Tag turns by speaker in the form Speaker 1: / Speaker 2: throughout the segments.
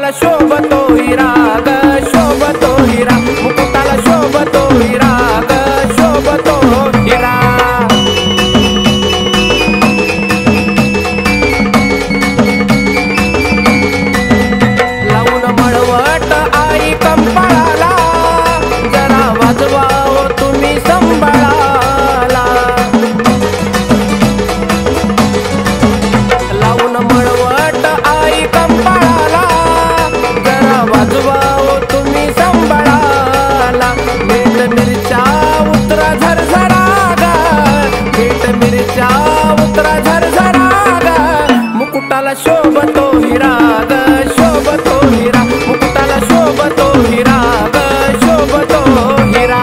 Speaker 1: मुकुटाला शोभतो हिरा ग शोभतो हिरा मुकुटाला शोभतो हिरा ग शोभतो हिरा लावून मळवट आई कंपाळाला जरा वाजवा ओ तुम्ही संभाळाला लावून मळवट आई कंपाळाला जरा वाजवा ओ तुम्ही संभाळाला मीठ मिरच्या उतरा झरझरा ग मीठ मिरच्या उतरा झरझरा ग मुकुटाला शोभतो हिरा ग शोभतो हिरा मुकुटाला शोभतो हिरा ग शोभतो हिरा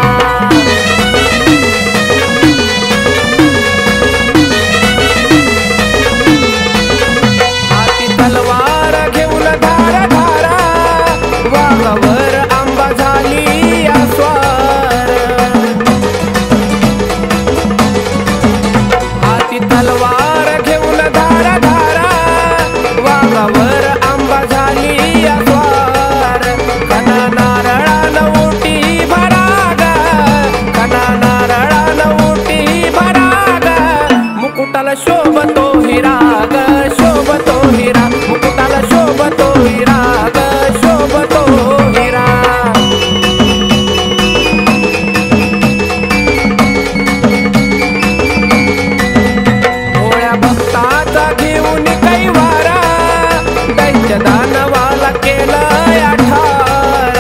Speaker 1: हाती तलवार घेऊन धारा धारा वाघावर आंबा झाली आस्वार हाती तलवार घेऊन धारा धारा वाघावर आंबा झाली आस्वार कना नारळानं उटी भरा ग कना नारळानं उटी भरा ग मुकुटाला शोभतो हिरा ग शोभतो हिरा मुकुटाला शोभतो हिरा ग शोभतो हिरा भोळ्या भक्ताचा घेऊन कैवारा दैत्य दानवाला केलं आठार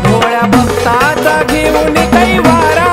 Speaker 1: भोळ्या भक्ताचा घेऊन कैवारा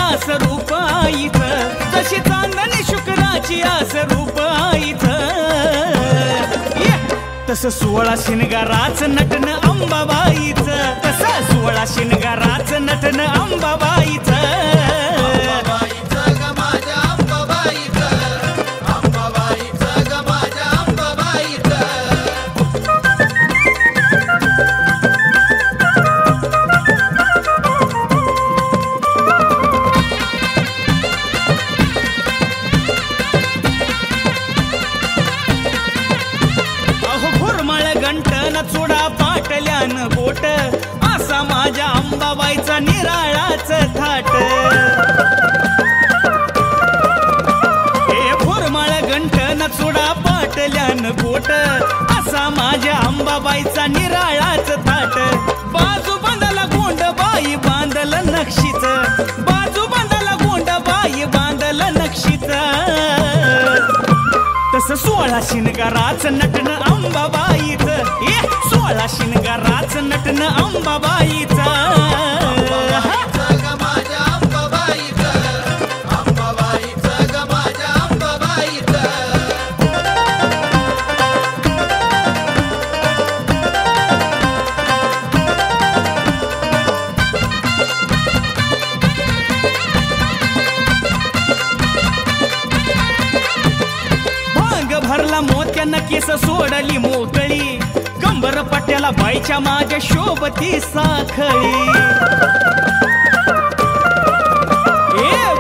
Speaker 2: आस रूप आईचं, जशी चांदणी शुक्राची आस रूप आईचं. तसं 16 शिनगाराचं नटन अंबाबाईचं, तसं 16 शिनगाराचं नटन अंबाबाईचं. चुडा पाटल्यान बोट, असा माझ्या अंबाबाईचा निराळाच थाट. हे फुरमाळ गंठन चुडा पाटल्यान बोट, असा माझ्या अंबाबाईचा निराळाच थाट. बाजू बांधाला गोंड बाई बांधल नक्षीच, बाजू बांधाला गोंड बाई बांधल नक्षीच. तसं 16 शिनगाराचं नटन अंबाबाईचं, 16 शिनगाराचं नटन अंबाबाईचं. भरला मोत्यानं केस सोडली मोकळी, कंबर पट्याला बाईच्या माझ्या शोभती साखळी.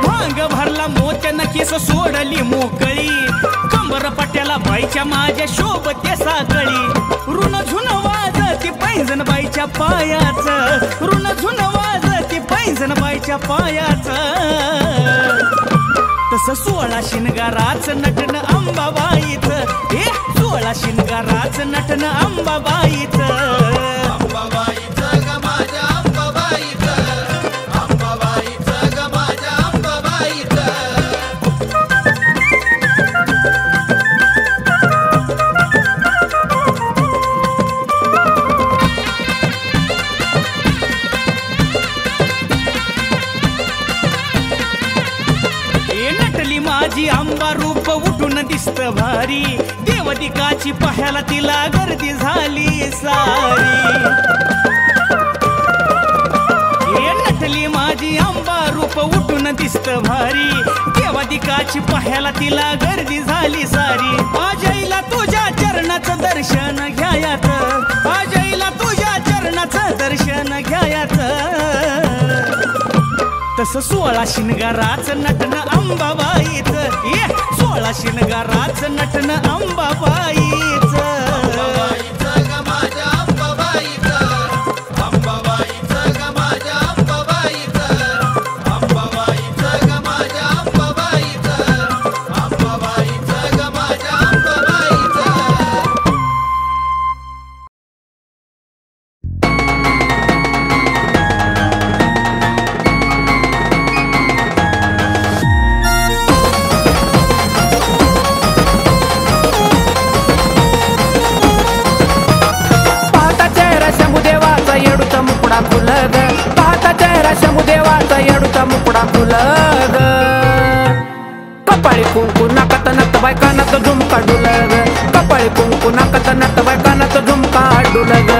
Speaker 2: भांग भरला मोत्यानं केस सोडली मोकळी, कंबर पट्याला बाईच्या माझ्या शोभती साखळी. ऋण झुन वाजती पैंजण बाईच्या पायाचं, ऋण झुन वाजती पैंजण बाईच्या पायाचं. तसं 16 शिनगाराचं नटन अंबाबाईचं, 16 शिनगाराचं नटन अंबाबाईचं. माझी अंबा रूप उठून दिसत भारी, देवदिकाची पाहायला तिला गर्दी झाली सारी. नटली माझी अंबा रूप उठून दिसत भारी, देवदिकाची पाहायला तिला गर्दी झाली सारी. आजईला तुझ्या चरणाचं दर्शन घ्यायात, आजईला तुझ्या चरणाचं दर्शन घ्यायात. तसं 16 शिनगाराचं नटन अंबाबाईचं, 16 शिनगाराचं नटन अंबाबाईचं. पाहता चेहरा शंभूदेवाचा येडूचा मुकुडा फुलग. कपाळी कुंकू नाकात नत बायकानात झुमका डुलग, कपाळी कुंकू नाकात नत बायकानात झुमका डुलग.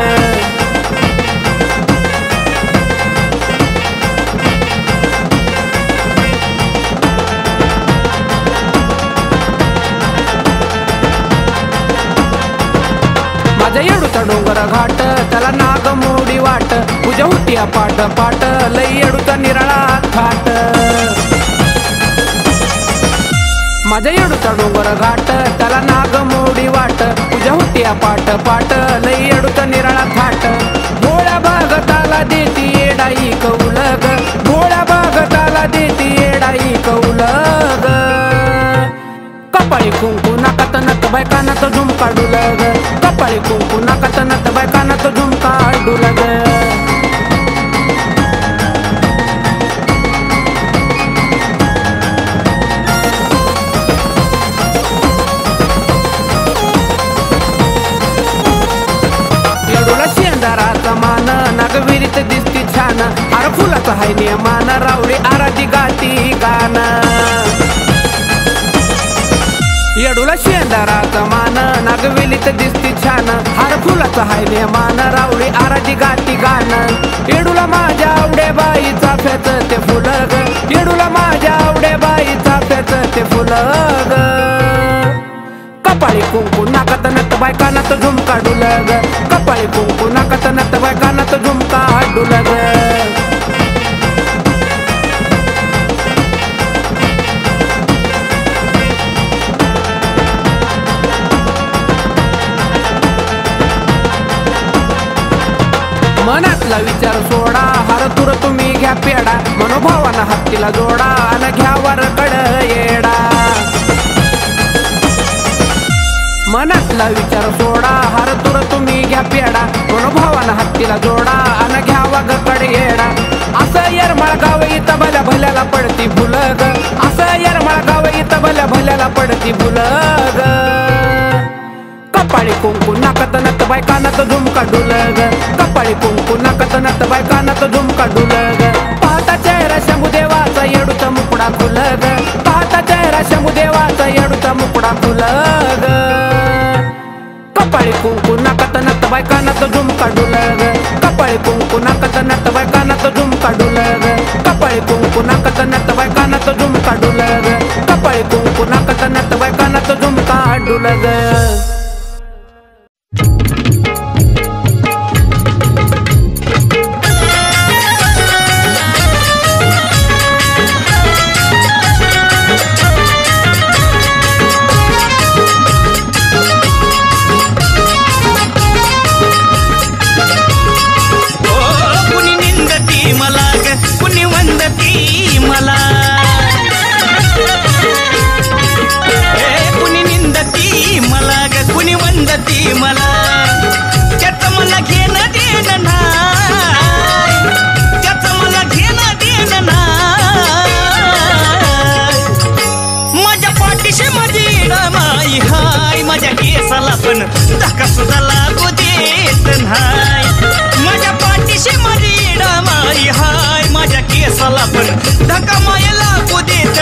Speaker 2: माझ्या येडूचा डोंगर घाट, त्याला नाग मोडी वाट, तुझ्या हुटिया पाट पाट, लई येडूचा निराळा थाट. माझ्या येडूचा डोंगर घाट, त्याला नाग मोडी वाट, तुझ्या हुटिया पाट पाट, लई येडूचा निराळा थाट. भोळ्या भागताला देती येडाई कौलग, भोळ्या भागताला देती येडाई कौलग. कपाळी कुंकू नाकात नत बायकानात झुमका डुलग, कपाळी कुंकू नाकात नत बायकानात झुमका डुलग. येडूला शेंदाराचा मान, नागविरीत दिसती छान, हार फुलाचा हाय नियमान रावळी आराधी गाती गाणं येडूला शेंदाराचा मान नागवेलीत दिसती छान हार फुलाचा हाय नियमान रावळी आराधी गाती गाणं येडूला माझ्या आवडे बाई चाफ्याच ते फुलं ग येडूला माझ्या आवडे बाई चाफ्याच ते फुलं ग कपाळी कुंकू नाकात नत बायकानात झुमका डुलग कपाळी कुंकू नाकात नत बायकानात झुमका डुलग मनातला विचार सोडा हार तुर तुम्ही घ्या पेडा मनोभावाना हत्तीला जोडा अन घ्या वर कड येडा मनातला विचार सोडा हार तुर तुम्ही घ्या पेडा मनोभावाना हत्तीला जोडा अन घ्या वाग कड येडा असं येरमाळ गाव इथं भल्या भल्याला पडती भुलग असं येरमाळ गाव इथं भल्या भल्याला पडती भुलग कपाळी कुंकू नाकात नत बायकानात झुमका डुलग कपाळी कुंकू नाकात नत बायकानात झुमका डुलग पाहता चेहरा शंभूदेवाचा येडूचा मुकडा खुलग पाहता चेहरा शंभूदेवाचा येडूचा मुकडा खुलग कपाळी कुंकू नाकात नत बायकानात झुमका डुलग कपाळी कुंकू नाकात नत बायकानात झुमका डुलग कपाळी कुंकू नाकात नत बायकानात झुमका डुलग कपाळी कुंकू नाकात नत बायकानात झुमका डुलग
Speaker 3: धक्का सुद्धा लागू देत नाही माझ्या पाठीशी माझी माई हाय माझ्या केसाला पण धक्का माय लागू देत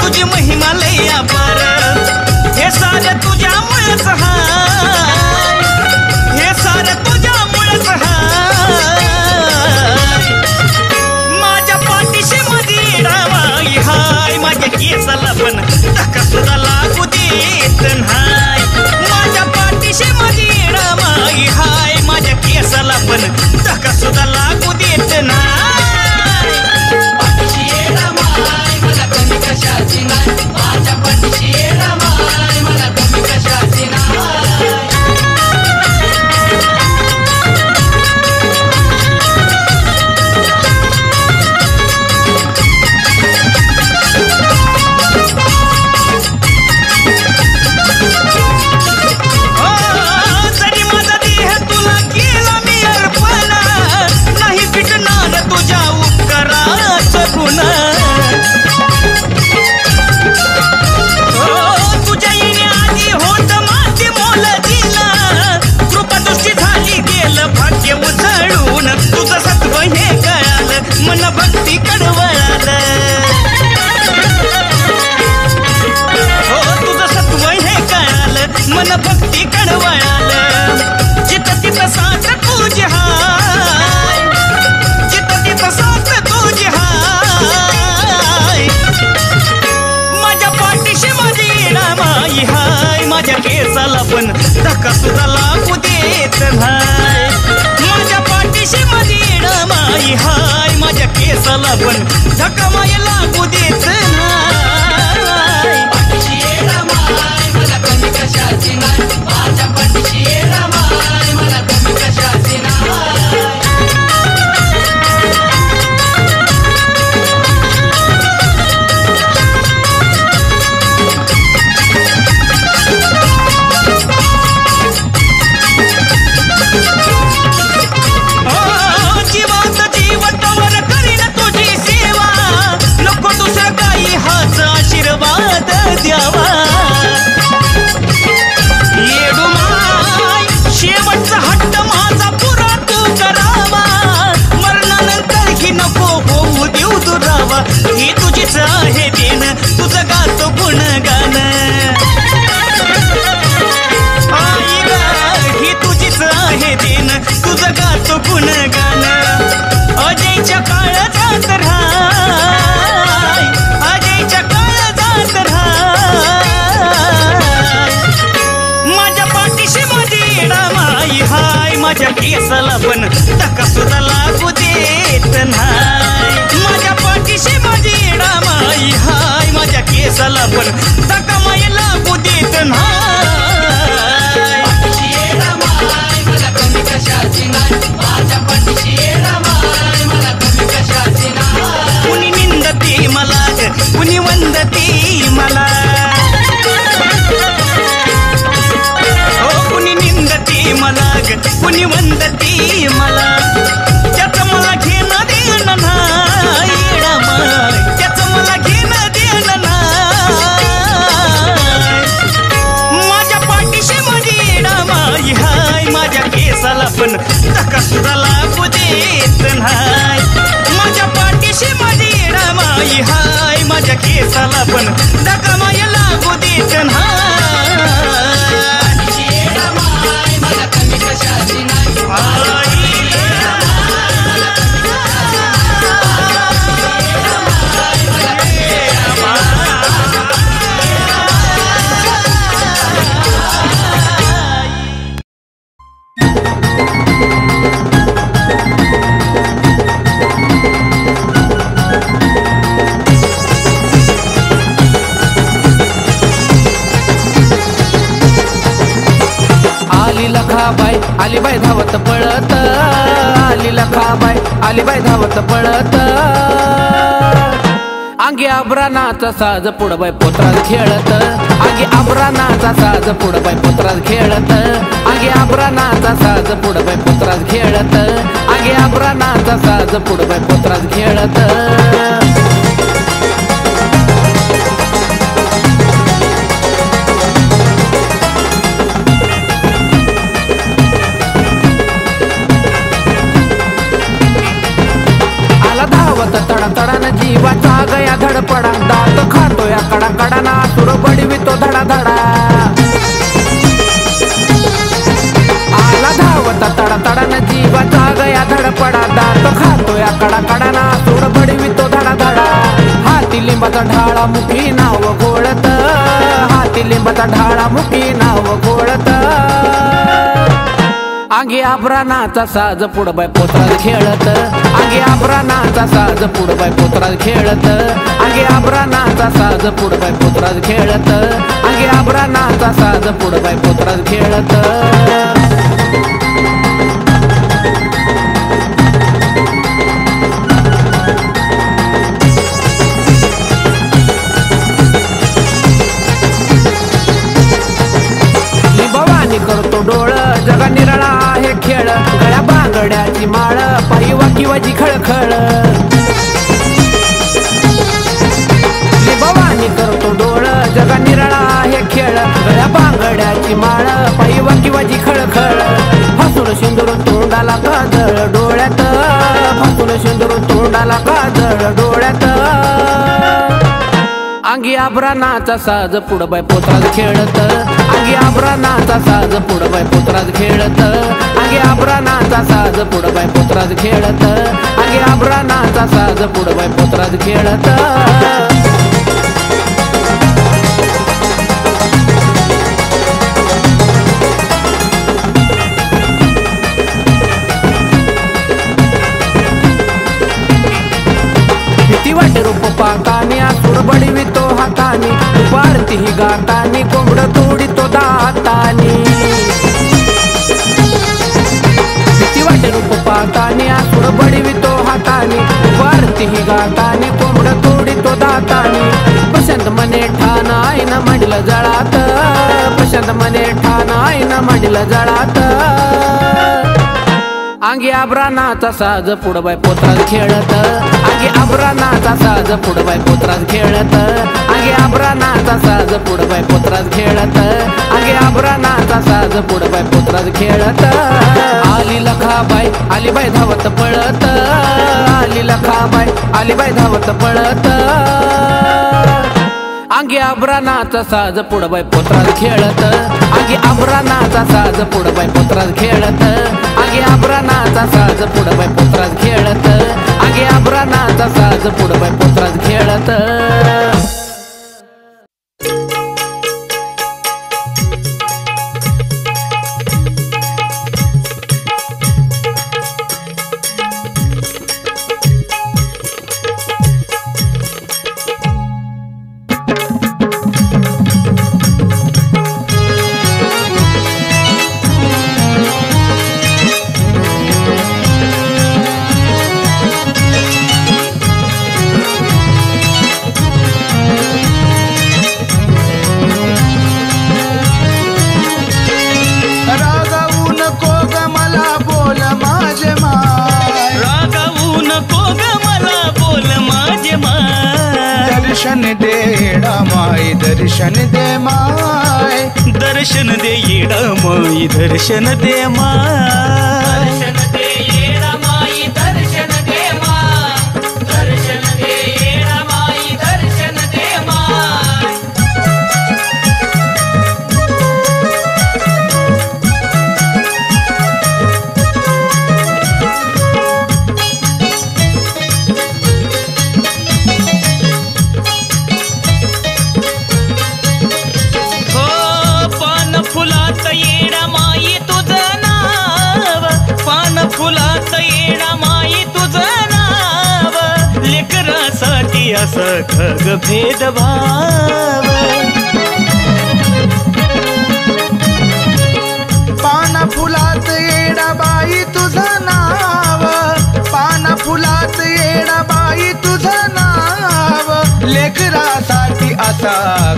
Speaker 3: तुझी महिमा लई अपार हे सारं तुझ्यामुळेच हाय हे सारं तुझ्यामुळेच हाय माझ्या पाठीशी माझी माई हाय माझ्या केसाला पण धक्का सुद्धा लागू देत नाही माझ्या पाठीशी माझी माई हाय माझ्या केसाला पण धक्का सुद्धा लागू देत नाही माझ्या पाठीशी माय मला कमी कशाची नाही जरी माझा देह तुला केला मी अर्पण नाही फिटणार तुझ्या उपकाराचं गुण तुझ्या येण्याआधी होत माझे मोल दिला कृपादृष्टी झाली गेलं भाग्य उजळून तुझं सत्व हे कळालं मन भक्ती कडवळालं हो तुझं सत्व हे कळालं मन भक्ती कडवळालं जिथं तिथं साथ तुझी हाय जिथं तिथं साथ तुझी हाय माझ्या पाठीशी माझी माई हाय धक्का सुद्धा लागू देत नाही. माझ्या पाठीशी माझी येडामाई हाय, माझ्या केसाला पण धक्का माय लागू देत नाही.
Speaker 2: पाठीशी येडामाई मला कमी कशाची नाही, माझ्या पाठीशी येडामाई मला कमी कशाची नाही.
Speaker 3: द्यावा येडूमाय शेवटचा हट्ट माझा पुरा तू करावा, मरणानंतर ही नको होऊ देऊ दुरावा. ही तुझीच आहे देण, तुझं गातो गुणगान. आई ग ही तुझीच आहे देण, तुझं गातो गुणगान. अजयच्या काळजात राहाय, अजयच्या काळजात माझ्या पाठीशी माझी येडामाई हाय, माझ्या केसाला पण धक्का सुद्धा लागू देत नाही. माझ्या पाठीशी माझी येडामाई हाय, माझ्या केसाला पण धक्का माय लागू देत नाही.
Speaker 2: पाठीशी येडामाई मला कमी कशाची नाही, माझ्या पाठीशी येडामाई मला कमी कशाची नाही.
Speaker 3: कुणी निंदती मला, कुणी वंदती मला, कुणी निंदती मला, कुणी वंदती मला. त्याचं मला घेणं देणं नाही येडामाई, त्याचं मला घेणं देणं नाही. माझ्या पाठीशी माझी येडामाई हाय, माझ्या केसाला पण धक्का सुद्धा लागू देत नाही. माझ्या पाठीशी माझी येडामाई हाय, माझ्या केसाला पण धक्का माय लागू देत नाही.
Speaker 2: मला कमी कशाची नाही.
Speaker 1: आलीबाई धावत पळत, आली लखाबाई आलीबाई धावत पळत. अंगी आभरानाचा साज पुढबाई पोत्रात खेळत, अंगी आभरानाचा साज पुढबाई पोत्रात खेळत, अंगी आभरानाचा साज पुढबाई पोत्रात खेळत, अंगी आभरानाचा साज पुढबाई पोत्रात खेळत. तडातडान जीवाचा गया धडपडा, दात खातोया कडा कडाना सुर बडवितो धडा धडा. आला धावत तडातडान जीवाचा गया धडपडा, दात खातोया कडा कडाना सुर बडवितो धडा धडा. हाती लिंबाचा ढाळा मुखी नाव घोळत, हाती लिंबाचा ढाळा मुखी नाव घोळत. अंगी आभरानाचा साज पुढबाई पोत्रात खेळत, अंगी आभरानाचा साज पुढबाई पोत्रात खेळत, अंगी आभरानाचा साज पुढबाई पोत्रात खेळत, अंगी आभरानाचा साज पुढबाई पोत्रात खेळत. करतो डोळ जगा निराळा आहे खेळ, गळ्या बांगड्याची माळ पायी वाकिवाची खळखळ. भवानी करतो डोळ जगा निराळा आहे खेळ, गळ्या बांगड्याची माळ पायी वाकिवाची खळखळ. फासून शेंदूर तोंडाला काजळ डोळ्यात, फासून शेंदूर तोंडाला काजळ डोळ्यात. अंगी आभरानाचा साज पुढबाई पोत्रात खेळत, अंगी आभरानाचा साज पुढबाई पोत्रात खेळत, अंगी आभरानाचा साज पुढबाई पोत्रात खेळत, अंगी आभरानाचा साज पुढबाई पोत्रात खेळत.
Speaker 2: पाळतानी आसूड बडवितो हातानी दुपारती ही गातानी कोंबड तोडितो दातानी भीती वाटे रूप पाळतानी आसूड बडवितो हातानी दुपारती ही गातानी कोंबड तोडितो दातानी प्रशांत मने ठाण आईन मांडीला जळात प्रशांत मने ठाण आईन मांडीला जळात अंगी आब्रानाचा साज पुढबाय पोत्रात खेळत अंगी आब्रानाचा साज पुढबाय पोत्रात खेळत अंगी आब्रानाचा साज पुढबाय पोत्रात खेळत अंगी आब्रानाचा साज पुढबाय पोत्रात खेळत आली लखाबाई आलीबाई धावत पळत आली लखाबाई आलीबाई धावत पळत अंगी आब्रानाचा साज पुढबाय पोत्रात खेळत अंगी आब्रानाचा साज पुढबाय पोत्रात खेळत अंगी आब्रानाचा साज पुढबाय पोत्रात खेळत अंगी आब्रानाचा साज पुढबाय पोत्रात खेळत
Speaker 4: दर्शन दे येडा माई दर्शन दे माय
Speaker 3: दर्शन दे येडा माई दर्शन दे माय दर्शन दे येडा माई दर्शन दे माय दर्शन दे येडा माई दर्शन दे माय असा खग भेदभाव
Speaker 4: पाना फुलात येडा बाई तुझं नाव पाना फुलात येडा बाई तुझं नाव लेकरासाठी असा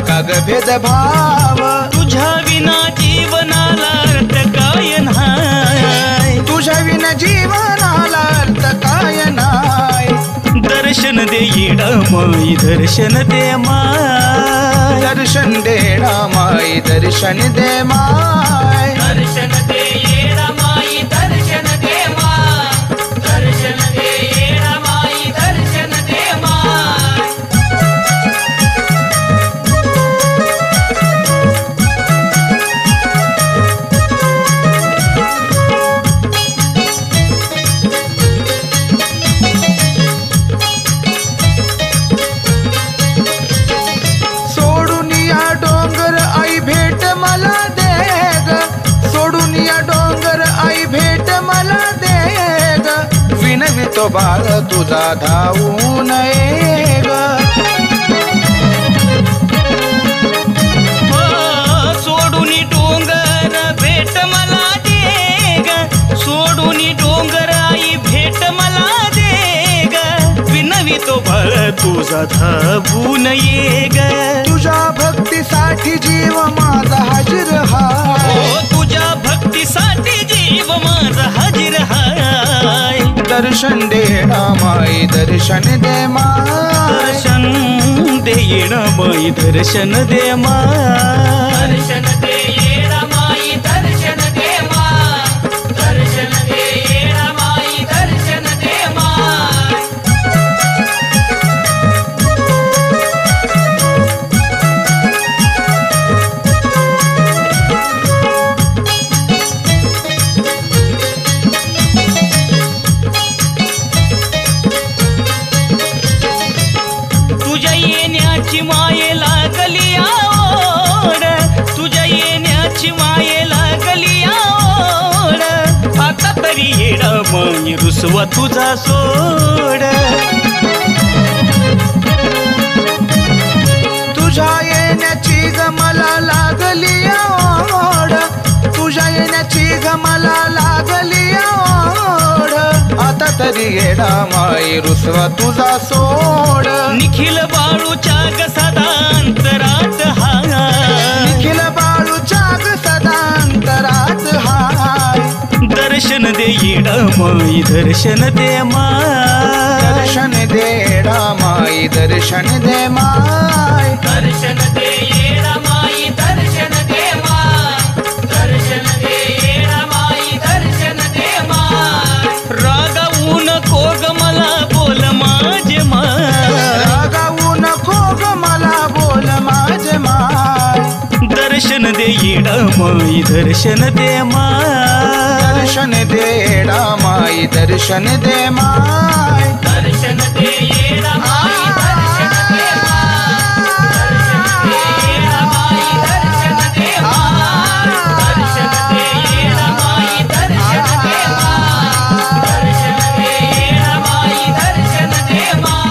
Speaker 4: खग भेदभाव
Speaker 3: तुझ्या विना जीवनाला अर्थ काय नाही
Speaker 4: तुझ्या विना जीवनाला अर्थ काय नाही
Speaker 3: दर्शन दे येडा माई दर्शन दे माय
Speaker 4: दर्शन देडा माई दर्शन दे माय
Speaker 3: दर्शन दे येडा माई दर्शन दे माय दर्शन दे येडा माई दर्शन दे माय
Speaker 4: तो बाळ तुझा धावून ये ग
Speaker 3: सोडून डोंगर भेट मला दे ग सोडून डोंगर आई भेट मला दे ग विनवी तो बाळ तुझा धावून ये ग
Speaker 4: तुझ्या भक्तीसाठी जीव माझा हाजीर हाय
Speaker 3: तुझ्या भक्तीसाठी जीव माझा हाजीर हाय
Speaker 4: दर्शन देणा माई दर्शन दे माय
Speaker 3: दर्शन दे येडा माई दर्शन दे माय दर्शन दे येडा माई दर्शन दे माय दर्शन दे येडा माई दर्शन दे माय माये लागली आवड तुझ्या येण्याची माये लागली आवड आता तरी येडा माई रुसवा तुझा सोड
Speaker 4: येडा माई रुसवा तुझा सोड
Speaker 3: निखिल बाळूच्या ग सदांतरात हाय
Speaker 4: निखिल बाळूच्या ग सदांतरात हाय
Speaker 3: दर्शन दे येडा माई दर्शन दे माय
Speaker 4: दर्शन दे येडा माई दर्शन दे माय
Speaker 2: दर्शन दे येडा माई दर्शन दे माय दर्शन दे येडा माई दर्शन दे माय
Speaker 3: रागावू नको ग मला बोल माझे माय
Speaker 4: रागावू नको ग मला बोल माझे माय
Speaker 3: दर्शन दे येडा माई दर्शन दे माय
Speaker 4: दर्शन दे येडा माई दर्शन दे माय
Speaker 2: दर्शन दे येडा माई दर्शन दे माय दर्शन दे येडा माई दर्शन दे माय दर्शन दे येडा माई दर्शन दे माय दर्शन दे येडा माई दर्शन दे माय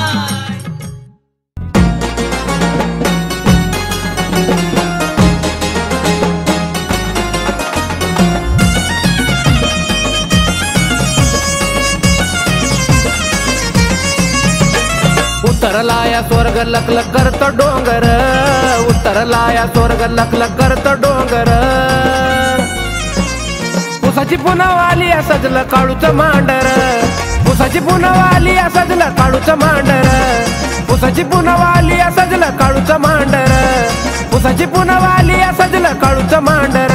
Speaker 1: उतरलाया स्वर्ग लकलक करत डोंगर उतरलाया स्वर्ग लकलक करत डोंगर उसाची पुनावाली सजलं काळूचं मांडर उसाची पुनावाली सजलं काळूचं मांडर उसाची पुनावाली सजलं काळूचं मांडर उसाची पुनावाली सजलं काळूचं मांडर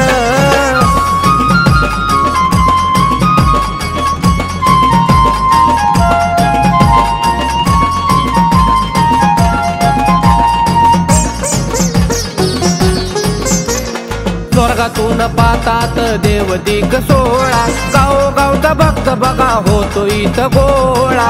Speaker 1: स्वर्गातून पातात देव दिग सोळा गावोगावचा भक्त बघा होतो इथं गोळा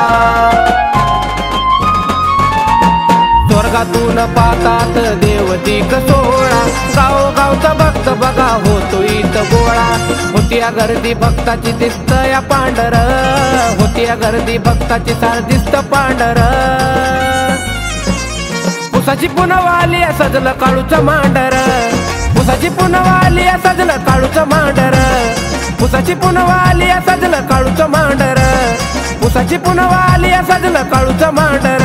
Speaker 1: स्वर्गातून पातात देव दिग सोळा गावोगावचा भक्त बघा होतो इथं गोळा होत्या गर्दी भक्ताची दिसत या पांढर होत्या गर्दी भक्ताची सार दिसत पांढर उसाची पुनवाली सजलं काळूचं मांडर उसाची पुनवाली सजलं काळूचं मांडर उसाची पुनवाली सजलं काळूचं मांडर उसाची पुनवाली सजलं काळूचं मांडर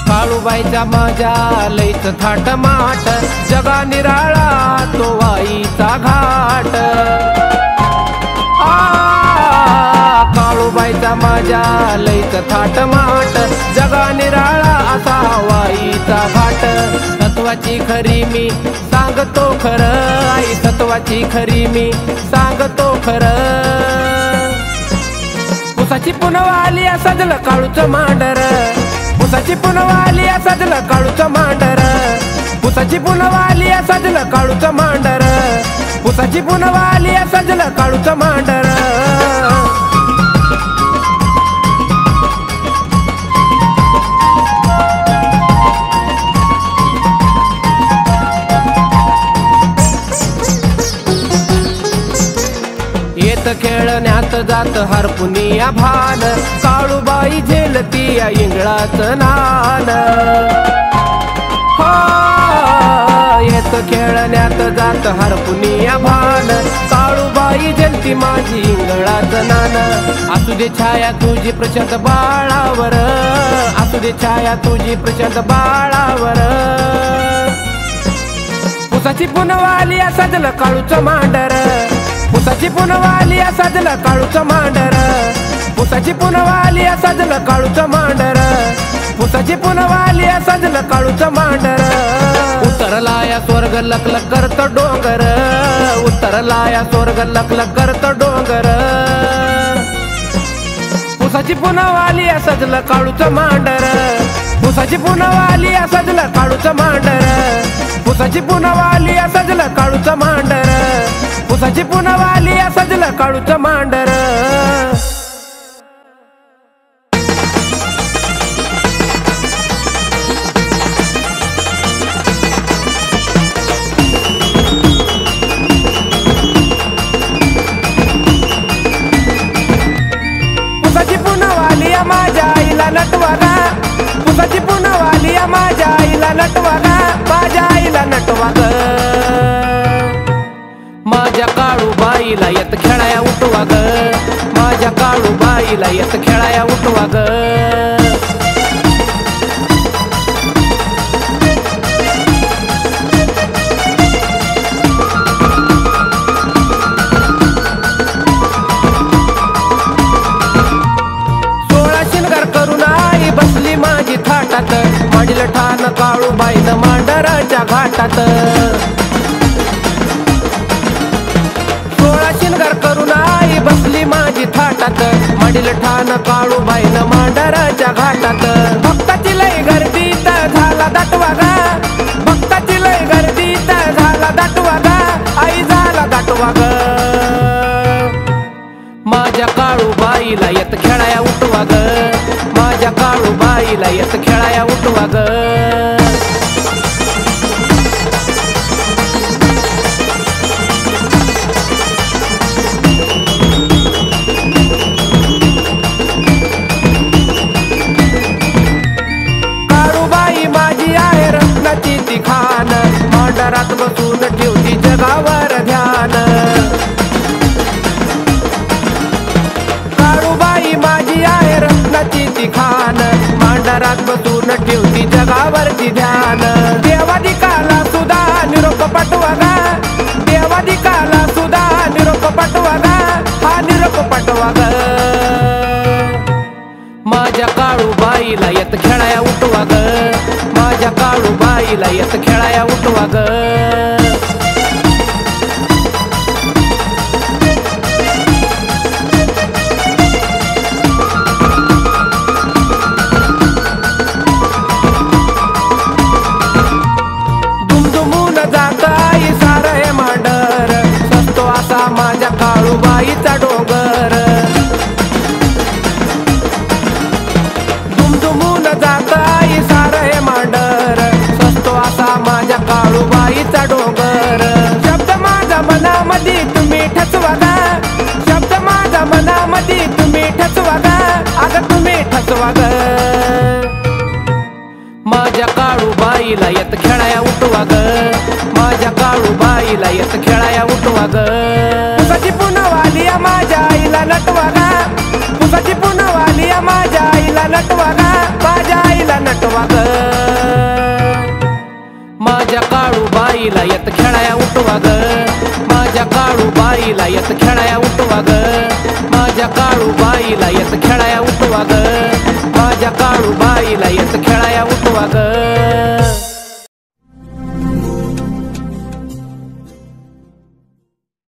Speaker 1: काळूबाईचा माझ्या लईच थाट माट जगा निराळा तो वाईचा घाट काळूबाईचा माझ्या लईच थाट माट जगा निराळा असा वाईचा घाट तत्वाची खरी मी सांगतो खरं आई तत्वाची खरी मी सांगतो खरं उसाची पुनवाली सजलं काळूचं मांडर उसाची पुनवाली सजलं काळूचं मांडर उसाची पुनवाली सजलं काळूचं मांडर उसाची पुनवाली सजलं काळूचं मांडर येत खेळण्यात जात हरपुनिया भान काळूबाई झेलती या इंगळाचं नान येत खेळण्यात जात हरपुनिया भान काळूबाई झेलती माझी इंगळाचं नान असू दे छाया तुझी प्रचंड बाळावर असू दे छाया तुझी प्रचंड बाळावर उसाची पुनवाली सजलं काळूचं मांडर उसाची पुनवाली सजलं काळूचं मांडर उसाची पुनवाली सजलं काळूचं मांडर उसाची पुनवाली सजलं काळूचं मांडर उतरलाया स्वर्ग लकलक करत डोंगर उतरलाया स्वर्ग लकलक करत डोंगर उसाची पुनवाली सजलं काळूचं मांडर उसाची पुनवाली सजलं काळूचं मांडर उसाची पुनवाली सजलं काळूचं मांडर उसाची पुनवाली सजलं काळूचं मांडर उसाची पुनवाली माझ्या आईला नट
Speaker 2: येत खेळाया उठवा ग. बसली माझी थाटात मांडील ठाण काळूबाईन मांडराच्या घाटात. 16 शिनगार करून आई बसली माझी थाटात मांडील ठाण काळूबाईन मांडराच्या घाटात. भक्ताची लय गर्दीत झाला दाटवा गा, भक्ताची लय गर्दीत झाला दाटवा गा, आई झाला दाटवा ग. माझ्या काळूबाईला येत खेळाया उठवा ग, माझ्या काळूबाईला येत खेळाया उठवा ग. काळूबाई माझी आहे रत्नाची ती खान, मांडरात बसून ठेवती जगावर ध्यान. काळूबाई माझी आहे रत्नाची ती खान, मांडरात बसून ठेवती जगावरती ध्यान. देवादिकाला सुद्धा निरोप पाठवा गा, देवादिकाला सुद्धा निरोप पाठवा गा, हा निरोप पाठवा ग. माझ्या काळूबाईला येत खेळाया उठवा ग, माझ्या काळूबाईला येत खेळाया उठवा ग. माझ्या काळूबाईचा डोंगर दुमदुमून जात आई सारं हे मांडर, सस्तो असा माझ्या काळूबाईचा डोंगर. शब्द माझा मनामध्ये तुम्ही ठसवा गा, शब्द माझा मनामध्ये तुम्ही ठसवा गा, अगं तुम्ही ठसवा ग. माझ्या काळूबाईला येत खेळाया उठवा ग, माझ्या काळूबाईला येत खेळाया उठवा ग. पुसाची पुनवाली माझ्या आईला नटवा गा, पुसाची पुनवाली माझ्या आईला नटवा गा, माझ्या आईला नटवा ग. माझ्या काळूबाईला येत खेळाया उठवा ग, माझ्या काळूबाईला येत खेळाया उठवा ग, माझ्या काळूबाईला येत खेळाया उठवा ग, माझ्या काळूबाईला येत खेळाया उठवा ग.